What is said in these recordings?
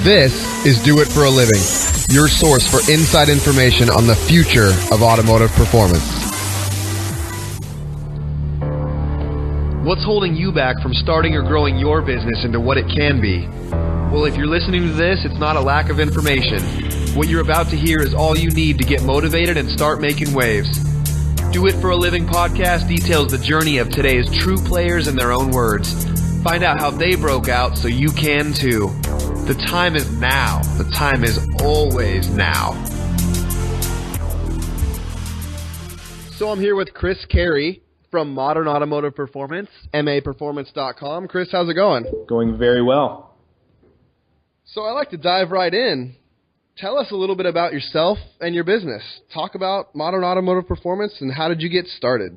This is Do It for a Living, your source for inside information on the future of automotive performance. What's holding you back from starting or growing your business into what it can be? Well, if you're listening to this, it's not a lack of information. What you're about to hear is all you need to get motivated and start making waves. Do It for a Living podcast details the journey of today's true players in their own words. Find out how they broke out so you can too. The time is now. The time is always now. So I'm here with Chris Carey from Modern Automotive Performance, maperformance.com. Chris, how's it going? Going very well. So I'd like to dive right in. Tell us a little bit about yourself and your business. Talk about Modern Automotive Performance and how did you get started?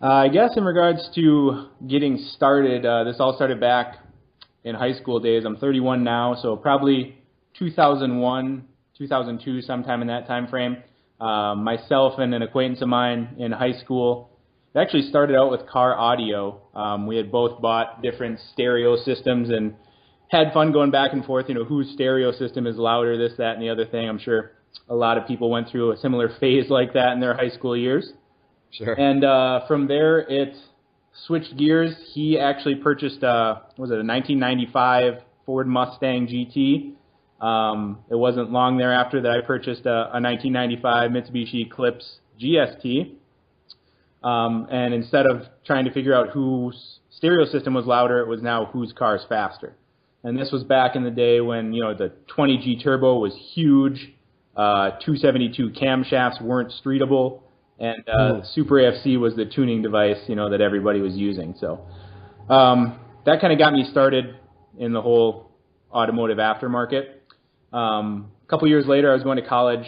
I guess in regards to getting started, this all started back in high school days. I'm 31 now, so probably 2001, 2002, sometime in that time frame. Myself and an acquaintance of mine in high school, it actually started out with car audio. We had both bought different stereo systems and had fun going back and forth, whose stereo system is louder, this, that, and the other thing. I'm sure a lot of people went through a similar phase like that in their high school years. Sure. And from there, it switched gears. He actually purchased, a 1995 Ford Mustang GT. It wasn't long thereafter that I purchased a 1995 Mitsubishi Eclipse GST. And instead of trying to figure out whose stereo system was louder, it was now whose car is faster. And this was back in the day when, the 20G turbo was huge, 272 camshafts weren't streetable, and Super AFC was the tuning device, that everybody was using. So that kind of got me started in the whole automotive aftermarket. A couple years later, I was going to college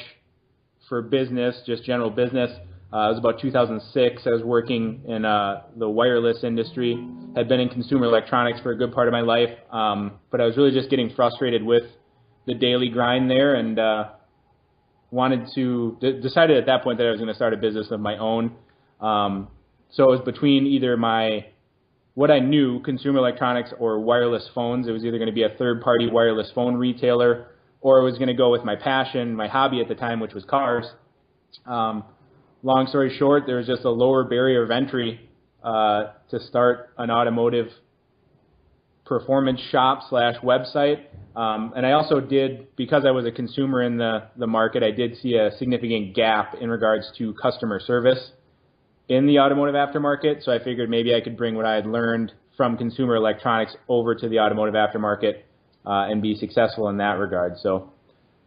for business, just general business. It was about 2006. I was working in the wireless industry, had been in consumer electronics for a good part of my life, but I was really just getting frustrated with the daily grind there, and decided at that point that I was going to start a business of my own. So it was between either what I knew, consumer electronics, or wireless phones. It was either going to be a third-party wireless phone retailer, or it was going to go with my passion, my hobby at the time, which was cars. Long story short, there was just a lower barrier of entry to start an automotive performance shop / website. And I also did, because I was a consumer in the market, I did see a significant gap in regards to customer service in the automotive aftermarket. So I figured maybe I could bring what I had learned from consumer electronics over to the automotive aftermarket and be successful in that regard. So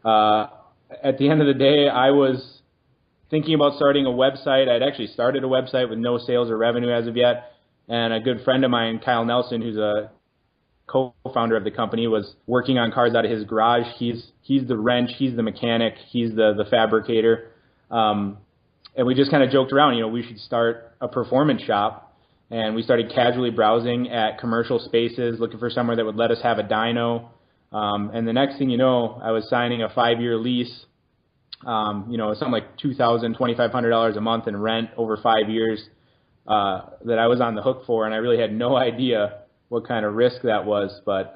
at the end of the day, I was thinking about starting a website. I'd actually started a website with no sales or revenue as of yet. And a good friend of mine, Kyle Nelson, who's a co-founder of the company, was working on cars out of his garage. He's the wrench, he's the mechanic, he's the fabricator. And we just kind of joked around, we should start a performance shop. And we started casually browsing at commercial spaces, looking for somewhere that would let us have a dyno. And the next thing you know, I was signing a 5-year lease. Something like $2,000, $2,500 a month in rent over 5 years that I was on the hook for, and I really had no idea what kind of risk that was, but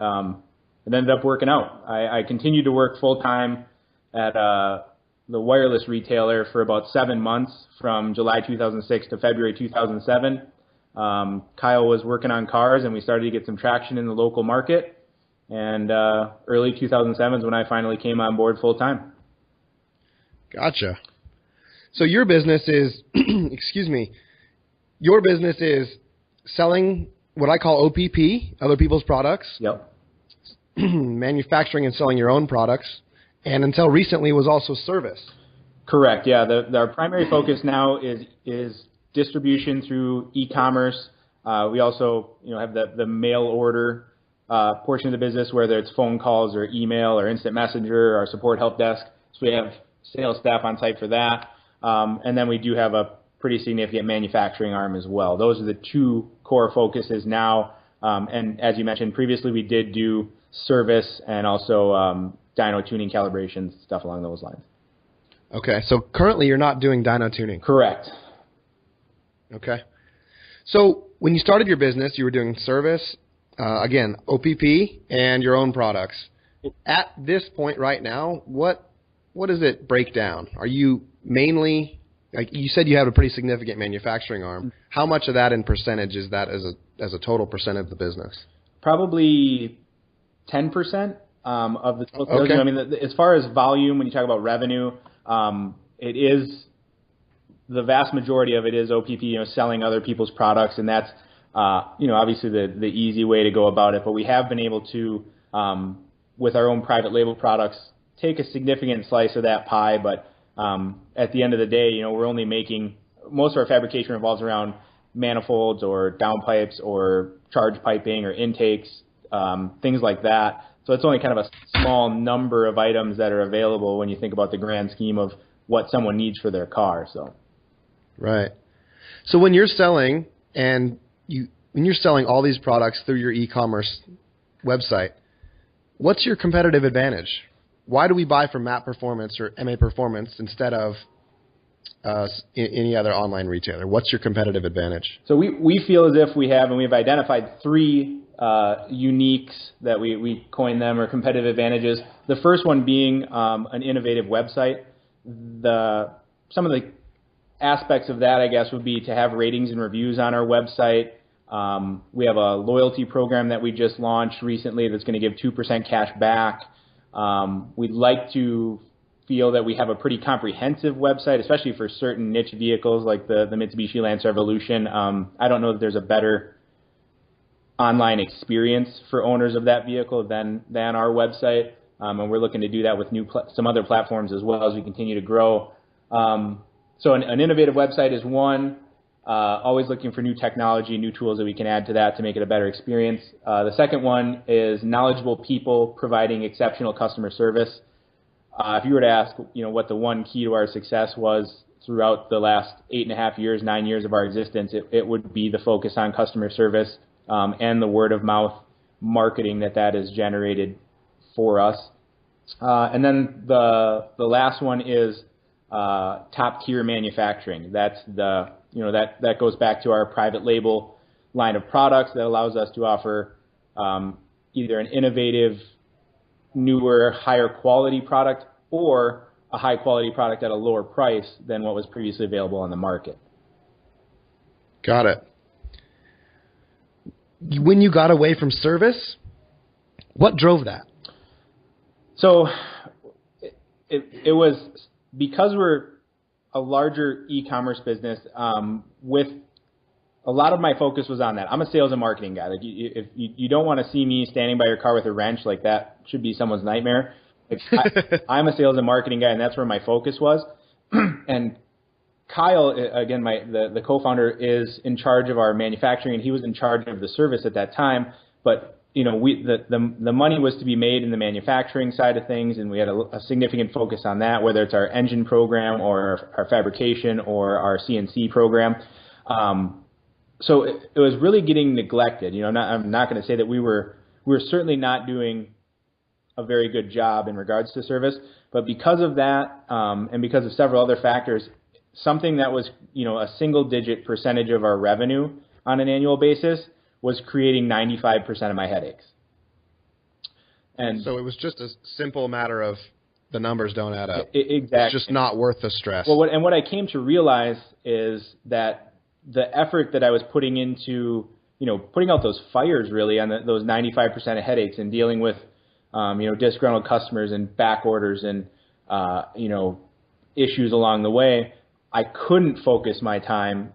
it ended up working out. I continued to work full-time at the wireless retailer for about 7 months, from July 2006 to February 2007. Kyle was working on cars, and we started to get some traction in the local market, and early 2007 is when I finally came on board full-time. Gotcha. So your business is, your business is selling what I call OPP, other people's products. Yep. Manufacturing and selling your own products, and until recently was also service. Correct. Yeah. Our primary focus now is distribution through e-commerce. We also, have the mail order portion of the business, whether it's phone calls or email or instant messenger or support help desk. So we have sales staff on site for that. And then we do have a pretty significant manufacturing arm as well. Those are the two core focuses now. And as you mentioned previously, we did do service and also dyno tuning, calibrations, stuff along those lines. Okay, so currently you're not doing dyno tuning. Correct. Okay. So when you started your business, you were doing service, again, OPP, and your own products. at this point right now, what does it break down? Are you mainly, like you said, you have a pretty significant manufacturing arm. How much of that in percentage is that as a total percent of the business? Probably 10% of the total sales. Okay. I mean, as far as volume, when you talk about revenue, it is the vast majority of it is OPP, selling other people's products, and that's obviously the easy way to go about it. But we have been able to, with our own private label products, take a significant slice of that pie. But at the end of the day, we're only making, most of our fabrication revolves around manifolds or downpipes or charge piping or intakes, things like that. So it's only kind of a small number of items that are available when you think about the grand scheme of what someone needs for their car. So, right. So when you're selling when you're selling all these products through your e-commerce website, what's your competitive advantage? Why do we buy from MAP Performance or MA Performance instead of any other online retailer? What's your competitive advantage? So we feel as if we have, and we've identified three uniques that we coined them, or competitive advantages. The first one being an innovative website. Some of the aspects of that, I guess, would be to have ratings and reviews on our website. We have a loyalty program that we just launched recently that's going to give 2% cash back. We'd like to feel that we have a pretty comprehensive website, especially for certain niche vehicles like the Mitsubishi Lancer Evolution. I don't know that there's a better online experience for owners of that vehicle than our website, and we're looking to do that with some other platforms as well as we continue to grow. So an innovative website is one. Always looking for new technology, new tools that we can add to that to make it a better experience. The second one is knowledgeable people providing exceptional customer service. If you were to ask, what the one key to our success was throughout the last 8.5 years, 9 years of our existence, it would be the focus on customer service and the word of mouth marketing that has generated for us. And then the last one is top tier manufacturing. That's that goes back to our private label line of products that allows us to offer either an innovative, newer, higher quality product or a high quality product at a lower price than what was previously available on the market. Got it. When you got away from service, what drove that? So it was because we're a larger e-commerce business, with a lot of my focus was on that. I'm a sales and marketing guy. Like if you don't want to see me standing by your car with a wrench, like that should be someone's nightmare. I'm a sales and marketing guy, and that's where my focus was. And Kyle, again, the co-founder, is in charge of our manufacturing, and he was in charge of the service at that time. But the money was to be made in the manufacturing side of things, and we had a significant focus on that, whether it's our engine program or our fabrication or our CNC program. So it was really getting neglected. I'm not going to say that we were certainly not doing a very good job in regards to service, but because of that, and because of several other factors, something that was a single-digit percentage of our revenue on an annual basis was creating 95% of my headaches. And so it was just a simple matter of the numbers don't add up. Exactly. It's just not worth the stress. Well, what I came to realize is that the effort that I was putting into, putting out those fires really on those 95% of headaches and dealing with, disgruntled customers and back orders and, issues along the way, I couldn't focus my time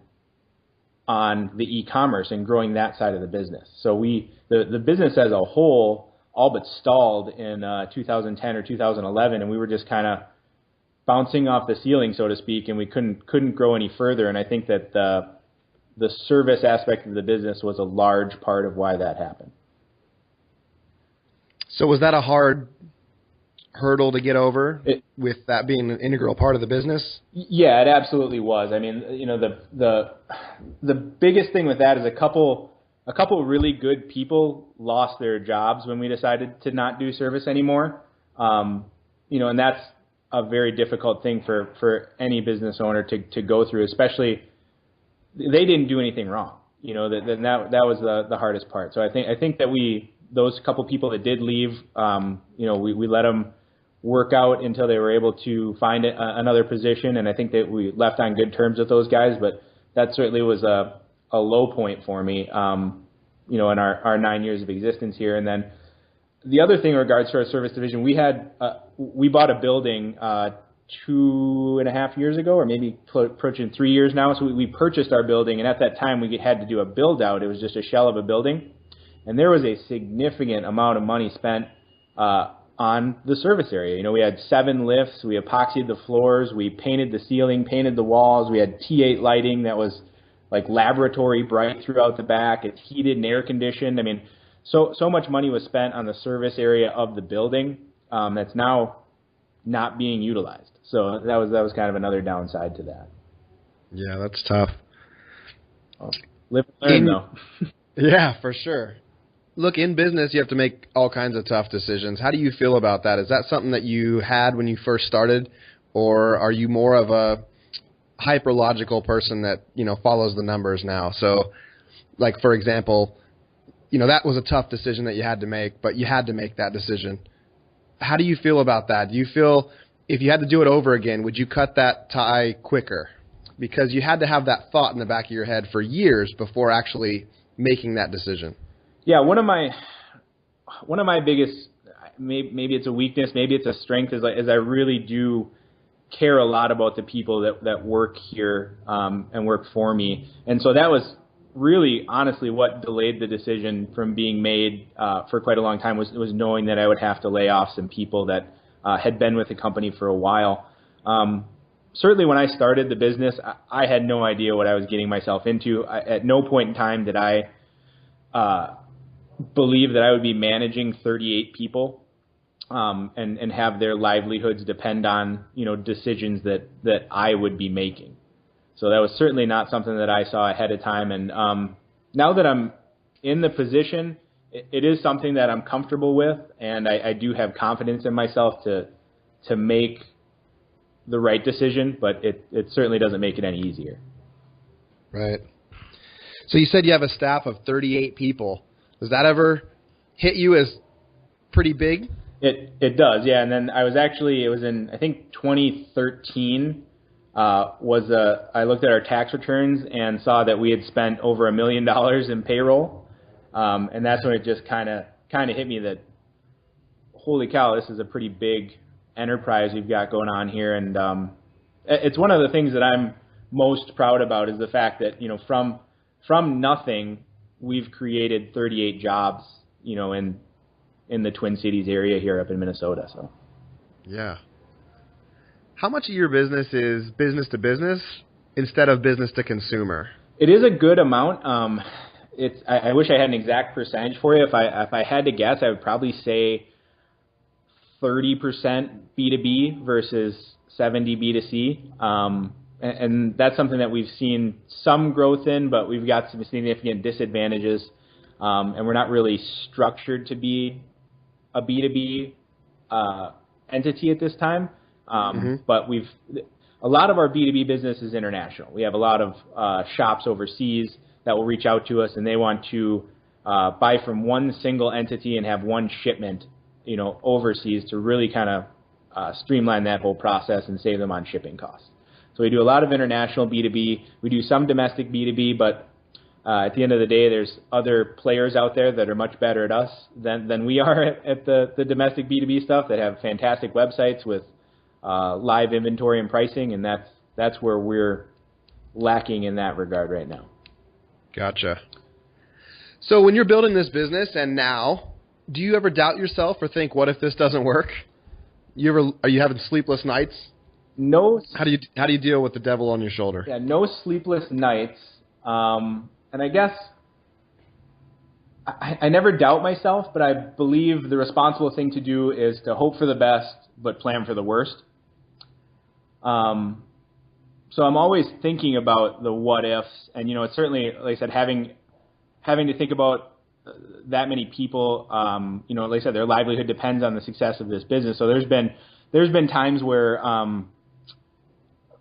on the e-commerce and growing that side of the business. So the business as a whole all but stalled in 2010 or 2011, and we were just kind of bouncing off the ceiling, so to speak, and we couldn't grow any further. And I think that the service aspect of the business was a large part of why that happened. So was that a hard hurdle to get over, with that being an integral part of the business? Yeah, it absolutely was. I mean, the biggest thing with that is a couple really good people lost their jobs when we decided to not do service anymore. And that's a very difficult thing for any business owner to go through, especially they didn't do anything wrong. That was the hardest part. So I think that those couple people that did leave, we let them work out until they were able to find another position, and I think that we left on good terms with those guys. But that certainly was a low point for me, in our 9 years of existence here. And then the other thing in regards to our service division, we bought a building 2.5 years ago, or maybe approaching 3 years now. So we purchased our building, and at that time we had to do a build out. It was just a shell of a building, and there was a significant amount of money spent on the service area. We had 7 lifts, we epoxied the floors, we painted the ceiling, painted the walls, we had T8 lighting that was like laboratory bright throughout the back. It's heated and air conditioned. I mean, so much money was spent on the service area of the building that's now not being utilized. So that was kind of another downside to that. Yeah, that's tough. Live and learn, though. Yeah, for sure. Look, in business, you have to make all kinds of tough decisions. How do you feel about that? Is that something that you had when you first started, or are you more of a hyper-logical person that, follows the numbers now? So, like, for example, that was a tough decision that you had to make, but you had to make that decision. How do you feel about that? Do you feel if you had to do it over again, would you cut that tie quicker? Because you had to have that thought in the back of your head for years before actually making that decision. Yeah, one of my biggest, maybe it's a weakness, maybe it's a strength, is I really do care a lot about the people that work here and work for me. And so that was really, honestly, what delayed the decision from being made for quite a long time was knowing that I would have to lay off some people that had been with the company for a while. Certainly when I started the business, I had no idea what I was getting myself into. At no point in time did I believe that I would be managing 38 people and have their livelihoods depend on decisions that I would be making. So that was certainly not something that I saw ahead of time. And now that I'm in the position, it is something that I'm comfortable with, and I do have confidence in myself to make the right decision, but it certainly doesn't make it any easier. Right. So you said you have a staff of 38 people. Does that ever hit you as pretty big? It does, yeah. And then it was in, I think, 2013, I looked at our tax returns and saw that we had spent over $1 million in payroll. And that's when it just kind of hit me that, holy cow, this is a pretty big enterprise we've got going on here. And it's one of the things that I'm most proud about is the fact that, from nothing, we've created 38 jobs, in the Twin Cities area here up in Minnesota. So, yeah. How much of your business is business to business instead of business to consumer? It is a good amount. I wish I had an exact percentage for you. If I had to guess, I would probably say 30% B2B versus 70 B2C. And that's something that we've seen some growth in, but we've got some significant disadvantages. And we're not really structured to be a B2B entity at this time. But a lot of our B2B business is international. We have a lot of shops overseas that will reach out to us, and they want to buy from one single entity and have one shipment, overseas to really kind of streamline that whole process and save them on shipping costs. So we do a lot of international B2B. We do some domestic B2B, but at the end of the day, there's other players out there that are much better at us than we are at the domestic B2B stuff, that have fantastic websites with live inventory and pricing, and that's where we're lacking in that regard right now. Gotcha. So when you're building this business and now, do you ever doubt yourself or think, what if this doesn't work? Are you having sleepless nights? No. How do you deal with the devil on your shoulder? Yeah, no sleepless nights. And I guess I never doubt myself, but I believe the responsible thing to do is to hope for the best, but plan for the worst. So I'm always thinking about the what ifs, and it's certainly, like I said, having to think about that many people. Like I said, their livelihood depends on the success of this business. So there's been times where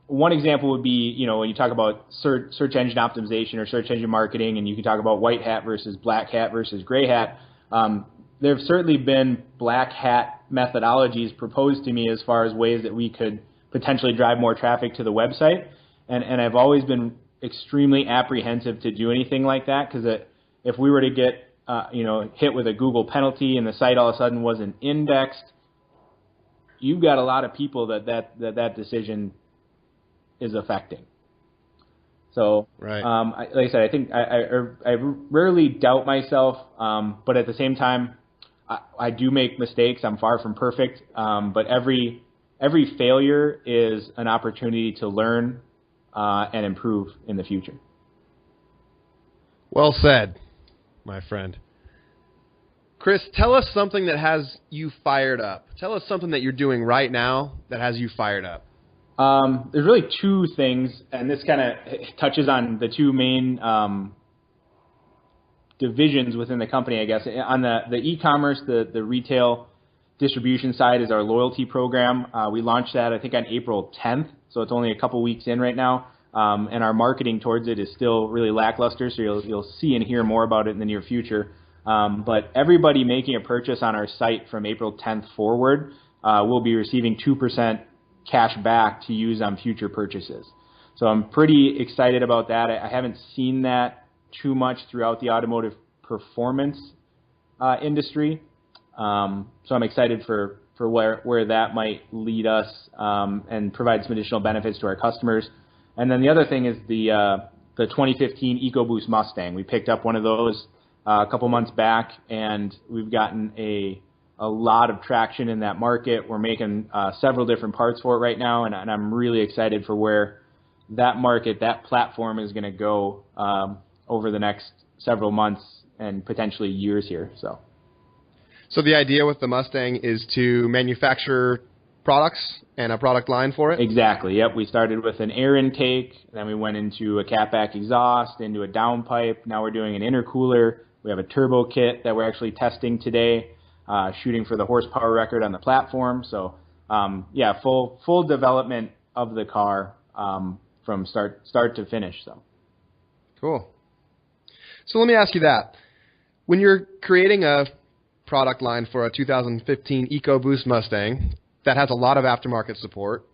one example would be, when you talk about search engine optimization or search engine marketing, and you can talk about white hat versus black hat versus gray hat. there have certainly been black hat methodologies proposed to me as far as ways that we could potentially drive more traffic to the website. And I've always been extremely apprehensive to do anything like that, because if we were to get hit with a Google penalty and the site all of a sudden wasn't indexed, you've got a lot of people that decision is affecting. So, right. Like I said, I think I rarely doubt myself, but at the same time, I do make mistakes. I'm far from perfect, but every failure is an opportunity to learn and improve in the future. Well said, my friend. Chris, tell us something that has you fired up. Tell us something that you're doing right now that has you fired up. There's really two things, and this kind of touches on the two main divisions within the company, I guess. On the e-commerce, the retail distribution side is our loyalty program. We launched that, I think, on April 10th, so it's only a couple weeks in right now. And our marketing towards it is still really lackluster, so you'll see and hear more about it in the near future. But everybody making a purchase on our site from April 10th forward will be receiving 2% cash back to use on future purchases. So I'm pretty excited about that. I haven't seen that too much throughout the automotive performance industry. So I'm excited for where that might lead us and provide some additional benefits to our customers. And then the other thing is the 2015 Ecoboost Mustang. We picked up one of those a couple months back, and we've gotten a lot of traction in that market. We're making several different parts for it right now, and I'm really excited for where that market, that platform is going to go over the next several months and potentially years here. So the idea with the Mustang is to manufacture products and a product line for it? Exactly, yep. We started with an air intake, then we went into a catback exhaust, into a downpipe. Now we're doing an intercooler. We have a turbo kit that we're actually testing today, shooting for the horsepower record on the platform. So, full development of the car from start to finish. So, cool. So let me ask you that. When you're creating a product line for a 2015 EcoBoost Mustang that has a lot of aftermarket support,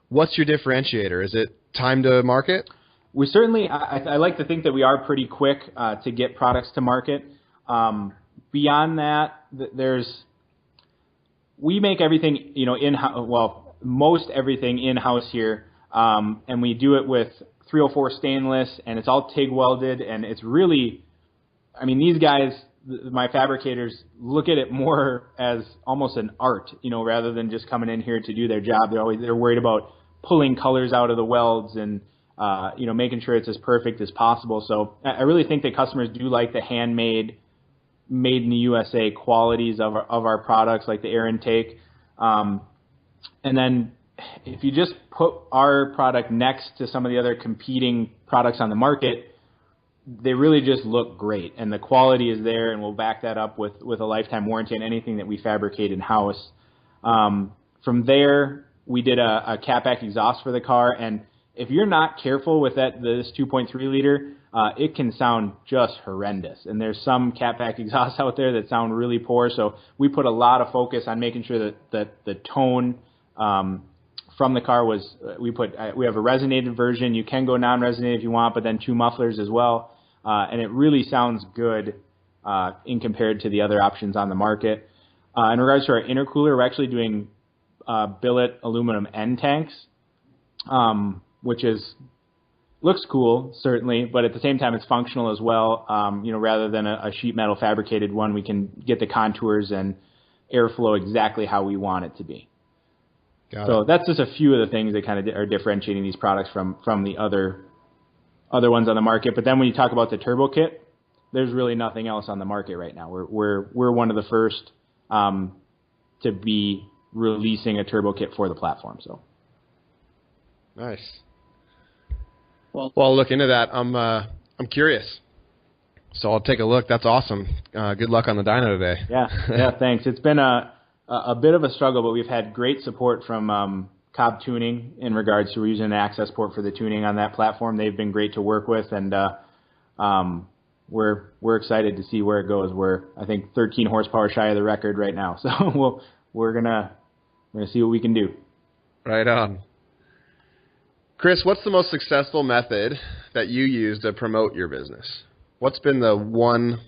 what's your differentiator? Is it time to market? We certainly, I like to think that we are pretty quick to get products to market. Beyond that, we make everything, in-house, well, most everything in-house here, and we do it with 304 stainless, and it's all TIG welded, and it's really, these guys, my fabricators, look at it more as almost an art, rather than just coming in here to do their job. They're worried about pulling colors out of the welds and making sure it's as perfect as possible. So I really think that customers do like the handmade, made in the USA qualities of our products, like the air intake. And then if you just put our product next to some of the other competing products on the market, they really just look great, and the quality is there, and we'll back that up with a lifetime warranty on anything that we fabricate in-house. From there, we did a catback exhaust for the car, and if you're not careful with this 2.3 liter, it can sound just horrendous. And there's some catback exhausts out there that sound really poor, so we put a lot of focus on making sure that the tone from the car was, we have a resonated version. You can go non-resonated if you want, but then 2 mufflers as well. And it really sounds good in compared to the other options on the market. In regards to our intercooler, we're actually doing billet aluminum end tanks, which looks cool, certainly, but at the same time it's functional as well. Rather than a sheet metal fabricated one, we can get the contours and airflow exactly how we want it to be. So that's just a few of the things that kind of are differentiating these products from the other ones on the market. But then when you talk about the turbo kit, there's really nothing else on the market right now. We're one of the first to be releasing a turbo kit for the platform. So nice. Well, I'll look into that. I'm curious, so I'll take a look. That's awesome. Good luck on the dyno today. Yeah, thanks. It's been a bit of a struggle, but we've had great support from Cobb Tuning in regards to, we're using an access port for the tuning on that platform. They've been great to work with, and we're excited to see where it goes. We're, I think, 13 horsepower shy of the record right now, so we're gonna see what we can do. Right on. Chris, what's the most successful method that you use to promote your business? What's been the one?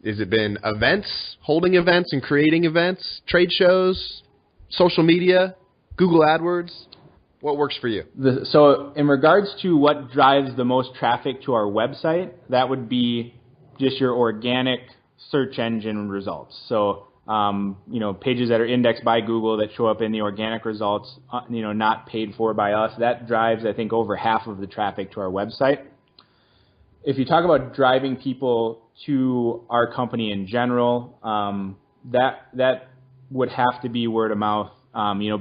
Has it been events, holding events and creating events, trade shows, social media, Google AdWords? What works for you? So in regards to what drives the most traffic to our website, that would be just your organic search engine results. So, pages that are indexed by Google that show up in the organic results, not paid for by us, that drives, I think, over half of the traffic to our website. If you talk about driving people to our company in general, that would have to be word of mouth,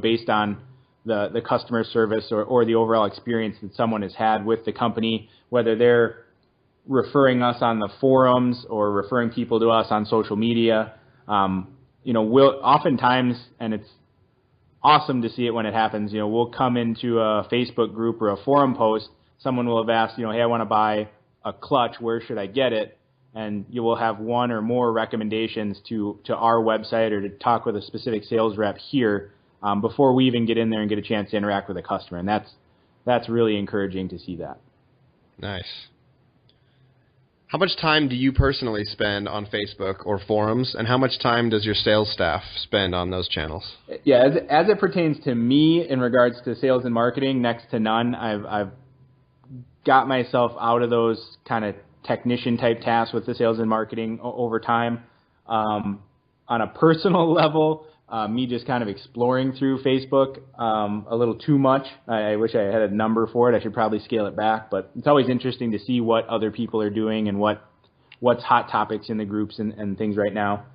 based on the customer service or the overall experience that someone has had with the company, whether they're referring us on the forums or referring people to us on social media. We'll oftentimes, and it's awesome to see it when it happens, we'll come into a Facebook group or a forum post, someone will have asked, hey, I want to buy a clutch, where should I get it? And you will have one or more recommendations to our website or to talk with a specific sales rep here before we even get in there and get a chance to interact with a customer. And that's really encouraging to see that. Nice. How much time do you personally spend on Facebook or forums, and how much time does your sales staff spend on those channels? Yeah, as it pertains to me in regards to sales and marketing, next to none. I've got myself out of those kind of technician-type tasks with the sales and marketing over time. On a personal level, me just kind of exploring through Facebook a little too much. I wish I had a number for it. I should probably scale it back, but it's always interesting to see what other people are doing and what's hot topics in the groups and things right now.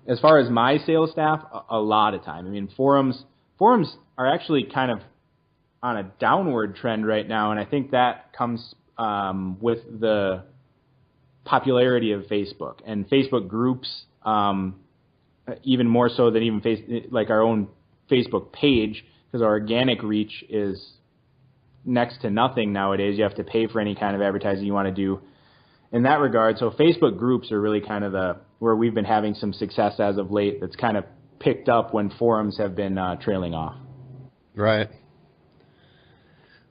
As far as my sales staff, a lot of time. I mean, forums are actually kind of on a downward trend right now, and I think that comes with the popularity of Facebook and Facebook groups, even more so than even like our own Facebook page, because our organic reach is next to nothing nowadays. You have to pay for any kind of advertising you want to do in that regard. So Facebook groups are really kind of where we've been having some success as of late. That's kind of picked up when forums have been trailing off. Right.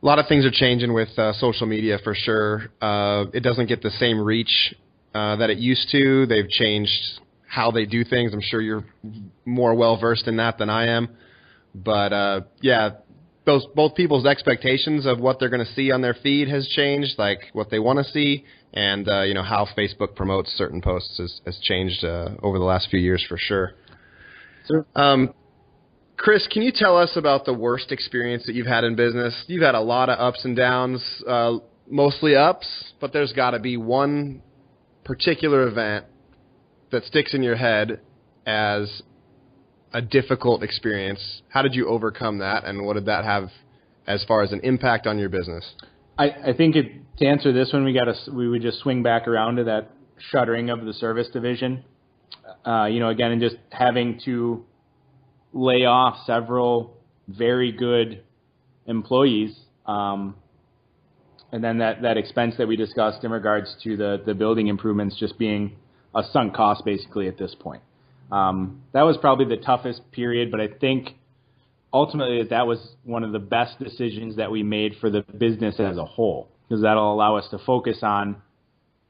A lot of things are changing with social media for sure. It doesn't get the same reach that it used to. They've changed how they do things. I'm sure you're more well-versed in that than I am. But, both people's expectations of what they're going to see on their feed has changed, like what they want to see, and, how Facebook promotes certain posts has changed over the last few years for sure. Sure. Chris, can you tell us about the worst experience that you've had in business? You've had a lot of ups and downs, mostly ups, but there's got to be one particular event that sticks in your head as a difficult experience. How did you overcome that, and what did that have as far as an impact on your business? I think to answer this one, we would just swing back around to that shuttering of the service division. Again, and just having to lay off several very good employees, and then that expense that we discussed in regards to the building improvements just being a sunk cost basically at this point. That was probably the toughest period, but I think ultimately that was one of the best decisions that we made for the business as a whole, because that'll allow us to focus on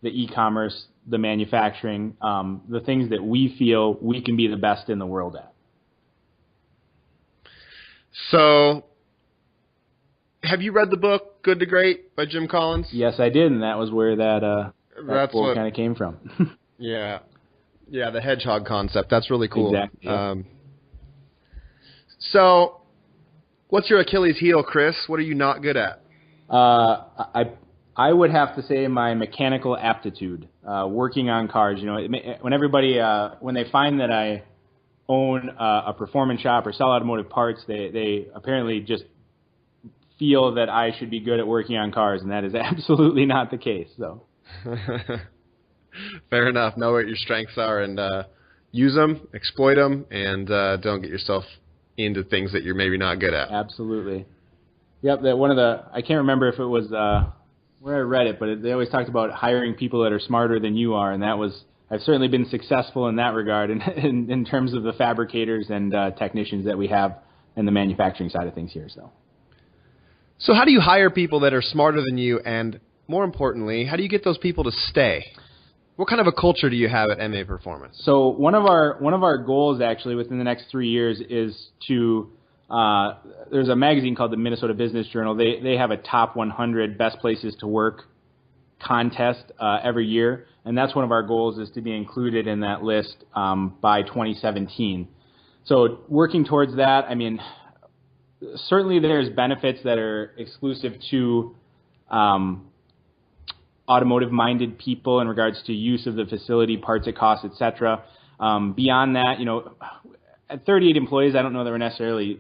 the e-commerce, the manufacturing, the things that we feel we can be the best in the world at. So, have you read the book Good to Great by Jim Collins? Yes, I did, and that was where that quote kind of came from. Yeah, the hedgehog concept. That's really cool. Exactly. Yeah. So, what's your Achilles heel, Chris? What are you not good at? I would have to say my mechanical aptitude, working on cars. When they find that I own a performance shop or sell automotive parts, they apparently just feel that I should be good at working on cars, and that is absolutely not the case. So, fair enough. Know what your strengths are and use them, exploit them, and don't get yourself into things that you're maybe not good at. Absolutely. Yep. I can't remember if it was where I read it, but they always talked about hiring people that are smarter than you are, and I've certainly been successful in that regard in terms of the fabricators and technicians that we have in the manufacturing side of things here. So how do you hire people that are smarter than you, and more importantly, how do you get those people to stay? What kind of a culture do you have at MA Performance? So one of our goals actually within the next 3 years is to there's a magazine called the Minnesota Business Journal. They have a top 100 best places to work contest every year, and that's one of our goals, is to be included in that list by 2017. So working towards that, I mean, certainly there's benefits that are exclusive to automotive-minded people in regards to use of the facility, parts it costs, etc. Beyond that, at 38 employees, I don't know that we're necessarily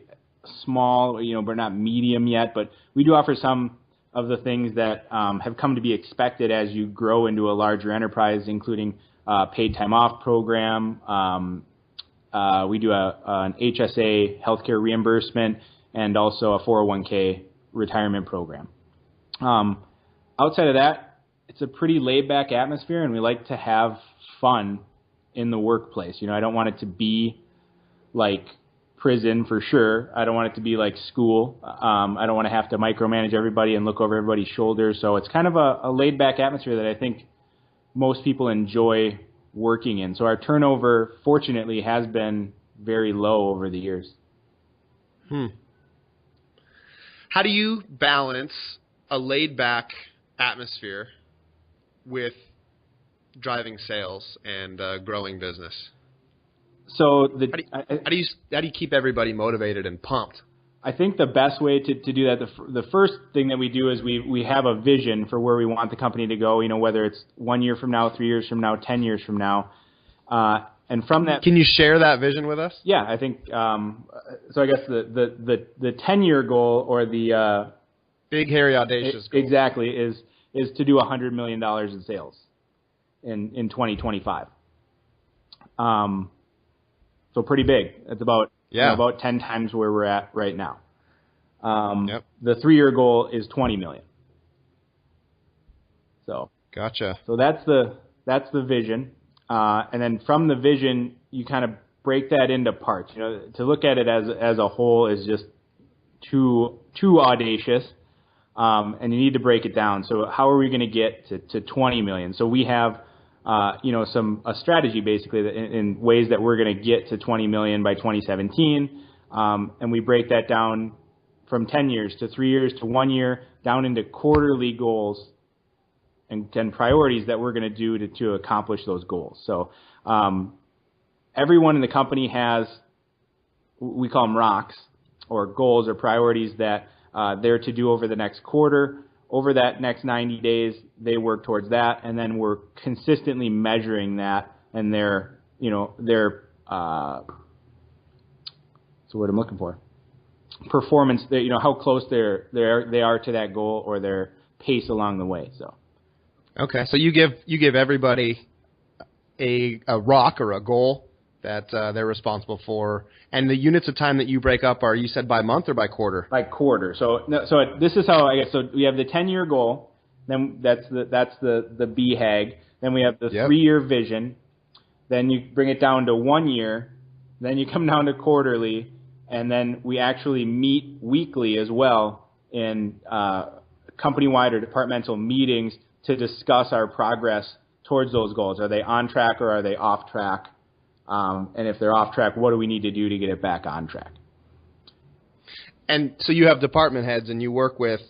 small, we're not medium yet, but we do offer some of the things that have come to be expected as you grow into a larger enterprise, including paid time off program. We do an HSA healthcare reimbursement and also a 401k retirement program. Outside of that, it's a pretty laid-back atmosphere, and we like to have fun in the workplace. I don't want it to be like prison for sure. I don't want it to be like school. I don't want to have to micromanage everybody and look over everybody's shoulders. So it's kind of a laid-back atmosphere that I think most people enjoy working in. So our turnover, fortunately, has been very low over the years. How do you balance a laid-back atmosphere with driving sales and growing business? So how do you keep everybody motivated and pumped? I think the best way to do that, the first thing that we do is we have a vision for where we want the company to go, whether it's 1 year from now, 3 years from now, 10 years from now. And from that, can you share that vision with us? Yeah, I think so. I guess the 10-year goal, or the big, hairy, audacious goal, exactly, is to do $100 million in sales in 2025. So pretty big. It's about about 10 times where we're at right now. The 3-year goal is $20 million. So gotcha. So that's the vision, and then from the vision you kind of break that into parts. To look at it as a whole is just too audacious, and you need to break it down. So how are we going to get to 20 million? So we have a strategy basically in ways that we're going to get to 20 million by 2017, and we break that down from 10 years to 3 years to 1 year, down into quarterly goals and priorities that we're going to do to accomplish those goals. So everyone in the company has, we call them rocks, or goals or priorities that they're to do over the next quarter. Over that next 90 days, they work towards that, and then we're consistently measuring that and their what's the word I'm looking for? Performance. How close they are to that goal, or their pace along the way. So. Okay, so you give everybody a rock or a goal that they're responsible for, and the units of time that you break up are, you said, by month or by quarter? By quarter. So this is how I guess. So we have the 10-year goal. Then that's the BHAG. Then we have the 3-year vision. Then you bring it down to 1 year. Then you come down to quarterly, and then we actually meet weekly as well in company-wide or departmental meetings to discuss our progress towards those goals. Are they on track or are they off track? And if they're off track, what do we need to do to get it back on track? And so you have department heads and you work with,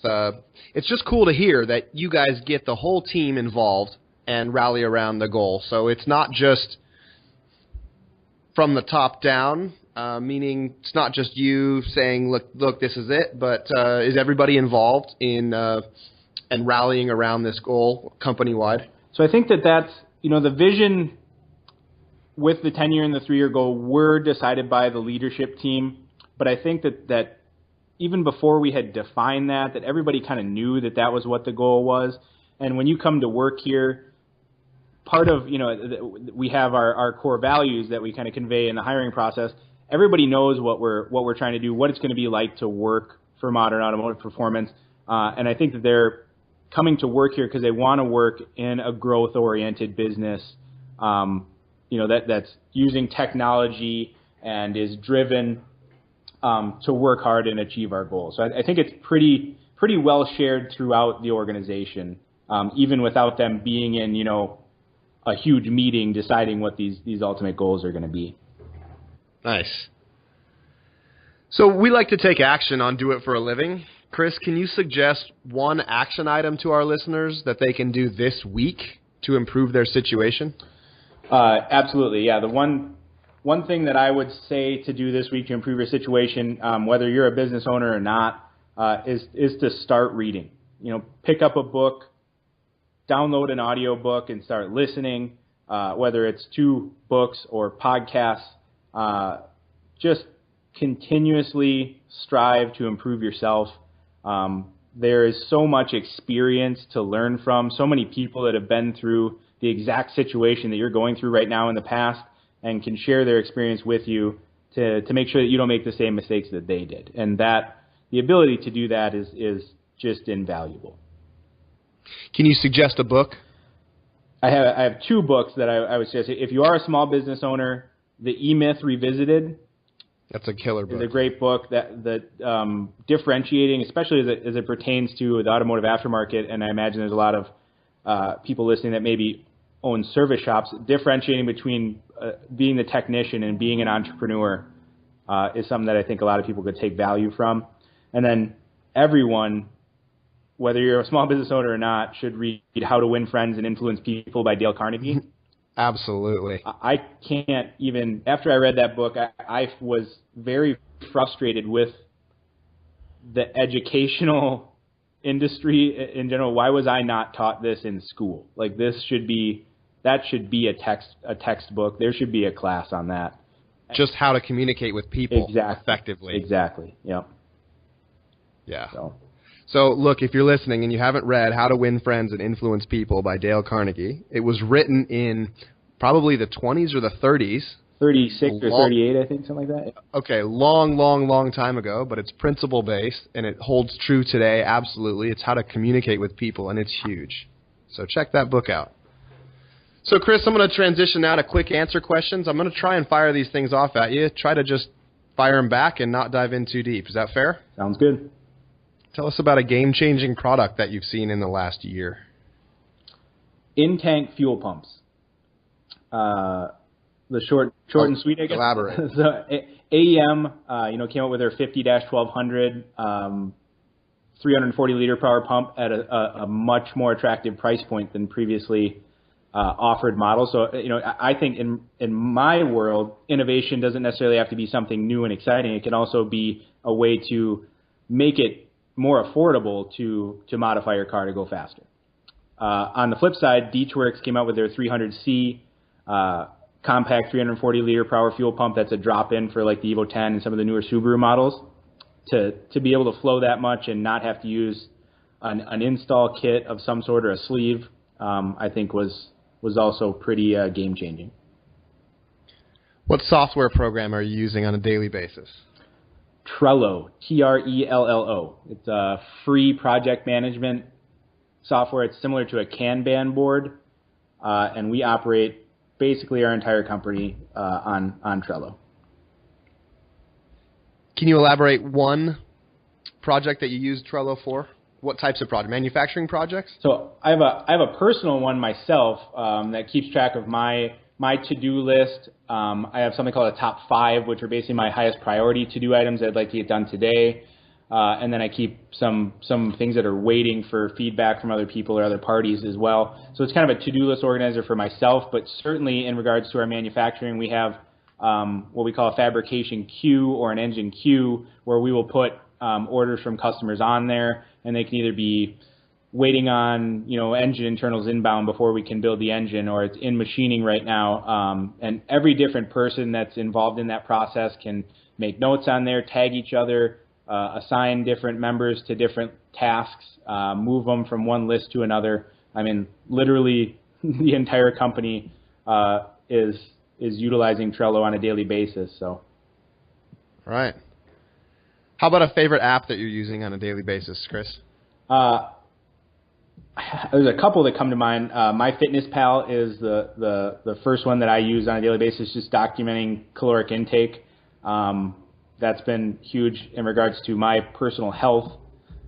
it's just cool to hear that you guys get the whole team involved and rally around the goal. So it's not just from the top down, meaning it's not just you saying, look, this is it, but is everybody involved in and rallying around this goal company-wide? So I think that's, the vision with the 10-year and the 3-year goal were decided by the leadership team. But I think that even before we had defined that everybody kind of knew that was what the goal was. And when you come to work here, part of, we have our core values that we kind of convey in the hiring process. Everybody knows what we're trying to do, what it's going to be like to work for Modern Automotive Performance. And I think that they're coming to work here because they want to work in a growth-oriented business, that's using technology and is driven to work hard and achieve our goals. So I think it's pretty well shared throughout the organization, even without them being in, a huge meeting deciding what these ultimate goals are going to be. Nice. So we like to take action on Do It for a Living. Chris, can you suggest one action item to our listeners that they can do this week to improve their situation? Absolutely, yeah. The one thing that I would say to do this week to improve your situation, whether you're a business owner or not, is to start reading. Pick up a book, download an audio book, and start listening. Whether it's to books or podcasts, just continuously strive to improve yourself. There is so much experience to learn from, so many people that have been through the exact situation that you're going through right now in the past and can share their experience with you to make sure that you don't make the same mistakes that they did. And that the ability to do that is just invaluable. Can you suggest a book? I have two books that I would suggest. If you are a small business owner, The E-Myth Revisited. That's a killer book. It's a great book that differentiating, especially as it pertains to the automotive aftermarket, and I imagine there's a lot of people listening that maybe own service shops, differentiating between being the technician and being an entrepreneur is something that I think a lot of people could take value from. And then everyone, whether you're a small business owner or not, should read How to Win Friends and Influence People by Dale Carnegie. Absolutely. I can't even, after I read that book, I was very frustrated with the educational industry in general. Why was I not taught this in school? Like that should be a textbook. There should be a class on that. Just how to communicate with people effectively. Exactly. Yep. Yeah. So look, if you're listening and you haven't read How to Win Friends and Influence People by Dale Carnegie, it was written in probably the 20s or the 30s. 36 or 38, I think, something like that. Okay, long time ago, but it's principle-based, and it holds true today, absolutely. It's how to communicate with people, and it's huge. So check that book out. So, Chris, I'm going to transition now to quick answer questions. I'm going to try and fire these things off at you. Try to just fire them back and not dive in too deep. Is that fair? Sounds good. Tell us about a game-changing product that you've seen in the last year. In-tank fuel pumps. The short and sweet, I guess. Elaborate. So AEM, came up with their 50-1200 340-liter power pump at a much more attractive price point than previously offered models. So, I think in my world, innovation doesn't necessarily have to be something new and exciting. It can also be a way to make it more affordable to modify your car to go faster. On the flip side, Beechworks came out with their 300C compact 340-liter power fuel pump. That's a drop-in for like the EVO 10 and some of the newer Subaru models. To be able to flow that much and not have to use an install kit of some sort or a sleeve, I think was also pretty game-changing. What software program are you using on a daily basis? Trello, Trello. It's a free project management software. It's similar to a Kanban board, and we operate basically our entire company on Trello. Can you elaborate one project that you use Trello for? What types of projects? Manufacturing projects? So I have a personal one myself that keeps track of my to-do list. I have something called a top 5, which are basically my highest priority to-do items I'd like to get done today. And then I keep some things that are waiting for feedback from other people or other parties as well. So it's kind of a to-do list organizer for myself, but certainly in regards to our manufacturing, we have what we call a fabrication queue or an engine queue, where we will put orders from customers on there, and they can either be waiting on engine internals inbound before we can build the engine, or it's in machining right now. And every different person that's involved in that process can make notes on there, tag each other, assign different members to different tasks, move them from one list to another. I mean, literally the entire company is utilizing Trello on a daily basis. So, all right. How about a favorite app that you're using on a daily basis, Chris? There's a couple that come to mind. MyFitnessPal is the first one that I use on a daily basis, just documenting caloric intake. That's been huge in regards to my personal health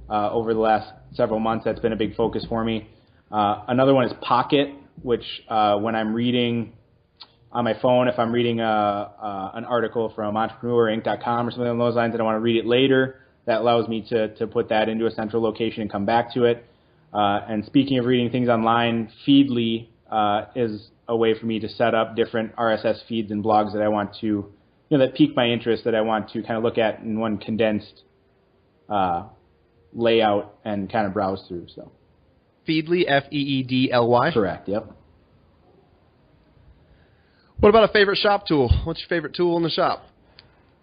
over the last several months. That's been a big focus for me. Another one is Pocket, which when I'm reading on my phone, if I'm reading an article from entrepreneurinc.com or something along those lines and I want to read it later, that allows me to put that into a central location and come back to it. And speaking of reading things online, Feedly is a way for me to set up different RSS feeds and blogs that I want to, that pique my interest, that I want to kind of look at in one condensed layout and kind of browse through. So, Feedly, Feedly. Correct. Yep. What about a favorite shop tool? What's your favorite tool in the shop?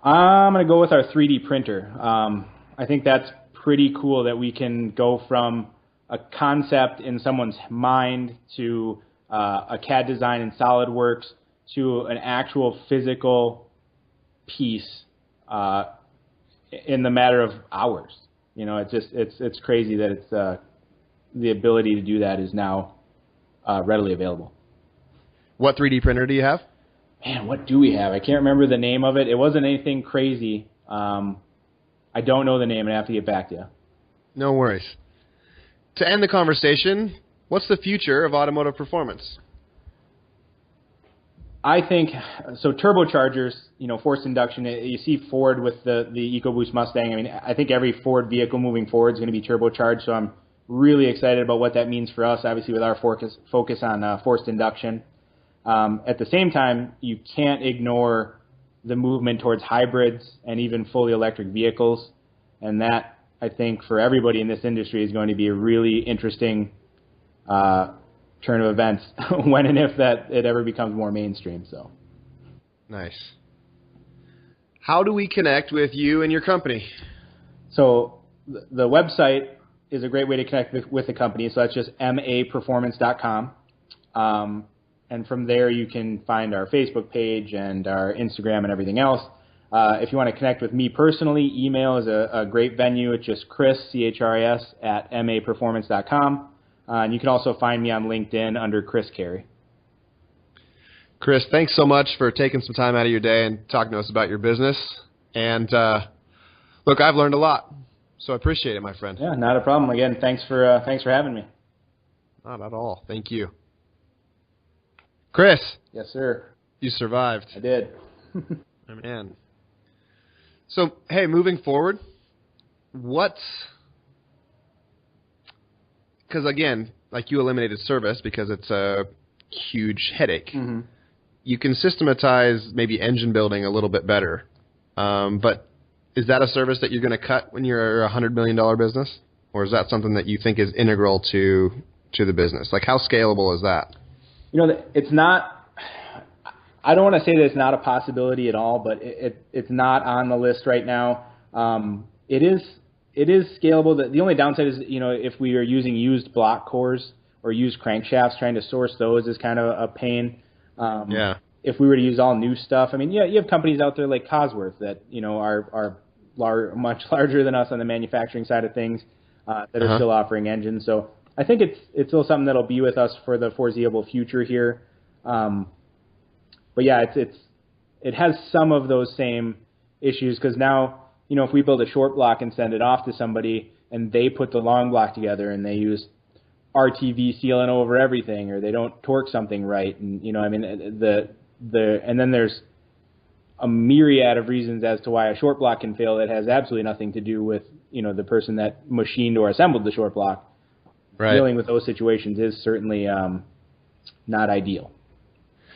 I'm going to go with our 3D printer. I think that's pretty cool that we can go from a concept in someone's mind to a CAD design in SolidWorks to an actual physical piece in the matter of hours. It's crazy that it's the ability to do that is now readily available. What 3D printer do you have? Man, what do we have? I can't remember the name of it. It wasn't anything crazy. I don't know the name, and I have to get back to you. No worries. To end the conversation, what's the future of automotive performance? I think, so turbochargers, forced induction, you see Ford with the EcoBoost Mustang. I mean, I think every Ford vehicle moving forward is going to be turbocharged, so I'm really excited about what that means for us, obviously with our focus on forced induction. At the same time, you can't ignore the movement towards hybrids and even fully electric vehicles, and that, I think, for everybody in this industry is going to be a really interesting turn of events when and if that it ever becomes more mainstream. So, nice. How do we connect with you and your company? So the website is a great way to connect with the company. So that's just maperformance.com. And from there you can find our Facebook page and our Instagram and everything else. If you want to connect with me personally, email is a great venue. It's just Chris, C-H-R-I-S, at maperformance.com. And you can also find me on LinkedIn under Chris Carey. Chris, thanks so much for taking some time out of your day and talking to us about your business. And look, I've learned a lot, so I appreciate it, my friend. Yeah, not a problem. Again, thanks for having me. Not at all. Thank you. Chris. Yes, sir. You survived. I did. Man. So, hey, moving forward, because again, like you eliminated service because it's a huge headache. Mm-hmm. You can systematize maybe engine building a little bit better. But is that a service that you're going to cut when you're a $100 million business? Or is that something that you think is integral to the business? Like, how scalable is that? It's not. I don't want to say that it's not a possibility at all, but it's not on the list right now. It is scalable. The only downside is, if we are using used block cores or used crankshafts, trying to source those is kind of a pain. Yeah. If we were to use all new stuff, I mean, yeah, you have companies out there like Cosworth that are much larger than us on the manufacturing side of things that are still offering engines. So I think it's still something that'll be with us for the foreseeable future here. But yeah, it has some of those same issues because now, if we build a short block and send it off to somebody and they put the long block together and they use RTV sealant over everything or they don't torque something right, and and then there's a myriad of reasons as to why a short block can fail that has absolutely nothing to do with the person that machined or assembled the short block. Right. Dealing with those situations is certainly not ideal.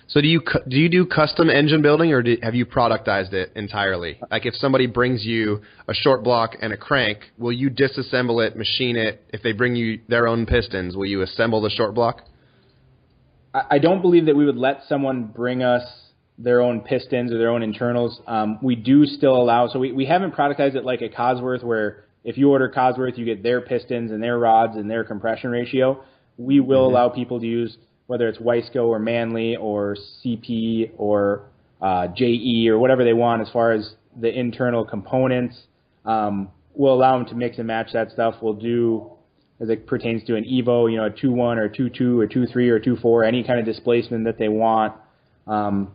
So do you do custom engine building, or have you productized it entirely? Like if somebody brings you a short block and a crank, will you disassemble it, machine it? If they bring you their own pistons, will you assemble the short block? I don't believe that we would let someone bring us their own pistons or their own internals. We do still allow, so we haven't productized it like a Cosworth where if you order Cosworth, you get their pistons and their rods and their compression ratio. We will allow people to use, whether it's Wiseco or Manley or CP or JE or whatever they want as far as the internal components. We'll allow them to mix and match that stuff. We'll do, as it pertains to an EVO, a 2.1 or 2.2 or 2.3 or 2.4, any kind of displacement that they want. So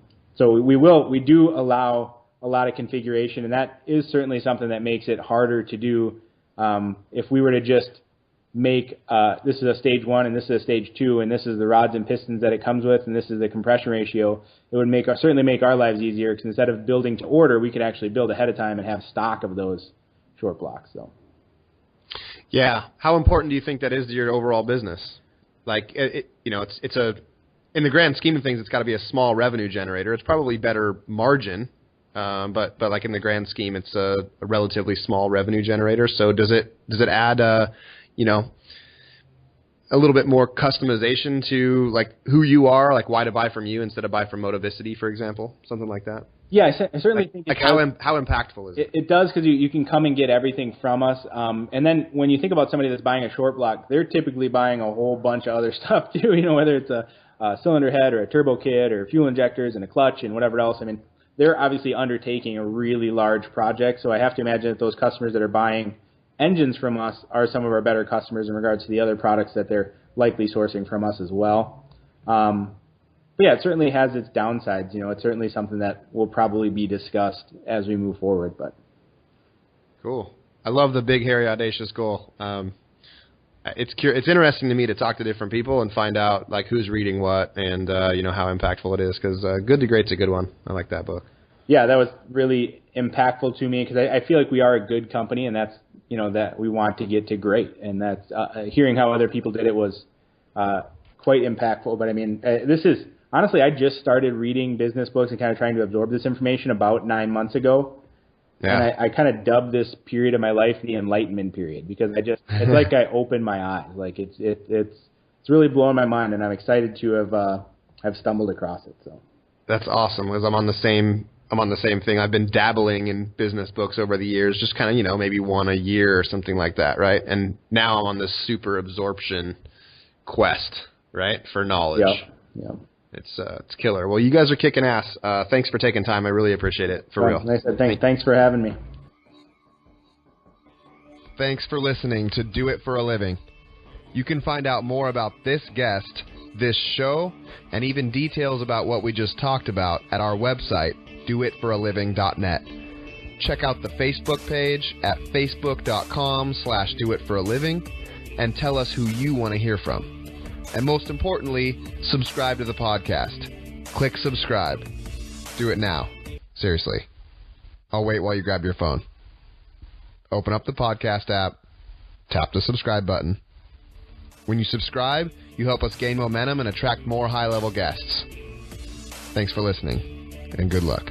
we do allow a lot of configuration, and that is certainly something that makes it harder to do. If we were to just make, this is a stage 1 and this is a stage 2, and this is the rods and pistons that it comes with, and this is the compression ratio, it would certainly make our lives easier, because instead of building to order, we could actually build ahead of time and have stock of those short blocks. So. Yeah. How important do you think that is to your overall business? Like, it's in the grand scheme of things, it's got to be a small revenue generator. It's probably better margin, but like in the grand scheme, it's a relatively small revenue generator. So does it add a little bit more customization to like who you are, like why to buy from you instead of buy from Motivicity, for example, something like that? Yeah, I certainly think how impactful is it? It does, because you can come and get everything from us. And then when you think about somebody that's buying a short block, they're typically buying a whole bunch of other stuff too. Whether it's a cylinder head or a turbo kit or fuel injectors and a clutch and whatever else. I mean, they're obviously undertaking a really large project. So I have to imagine that those customers that are buying engines from us are some of our better customers in regards to the other products that they're likely sourcing from us as well. But yeah, it certainly has its downsides. It's certainly something that will probably be discussed as we move forward. But cool. I love the big, hairy, audacious goal. It's interesting to me to talk to different people and find out like who's reading what and how impactful it is, because Good to Great's a good one. I like that book. Yeah, that was really impactful to me, because I feel like we are a good company, and that's that we want to get to great, and that's hearing how other people did it was quite impactful. But I mean, this is honestly, I just started reading business books and kind of trying to absorb this information about 9 months ago. Yeah. And I kind of dubbed this period of my life the enlightenment period, because it's like I opened my eyes. Like it's really blowing my mind, and I'm excited to have stumbled across it. So that's awesome, because I'm on the same thing. I've been dabbling in business books over the years, just kind of maybe one a year or something like that, right? And now I'm on this super absorption quest, right, for knowledge. Yeah. It's killer. Well, you guys are kicking ass. Thanks for taking time. I really appreciate it, for real. Nice. Thanks for having me. Thanks for listening to Do It for a Living. You can find out more about this guest, this show, and even details about what we just talked about at our website, doitforaliving.net. Check out the Facebook page at facebook.com/doitforaliving and tell us who you want to hear from. And most importantly, subscribe to the podcast. Click subscribe. Do it now. Seriously. I'll wait while you grab your phone. Open up the podcast app. Tap the subscribe button. When you subscribe, you help us gain momentum and attract more high-level guests. Thanks for listening, and good luck.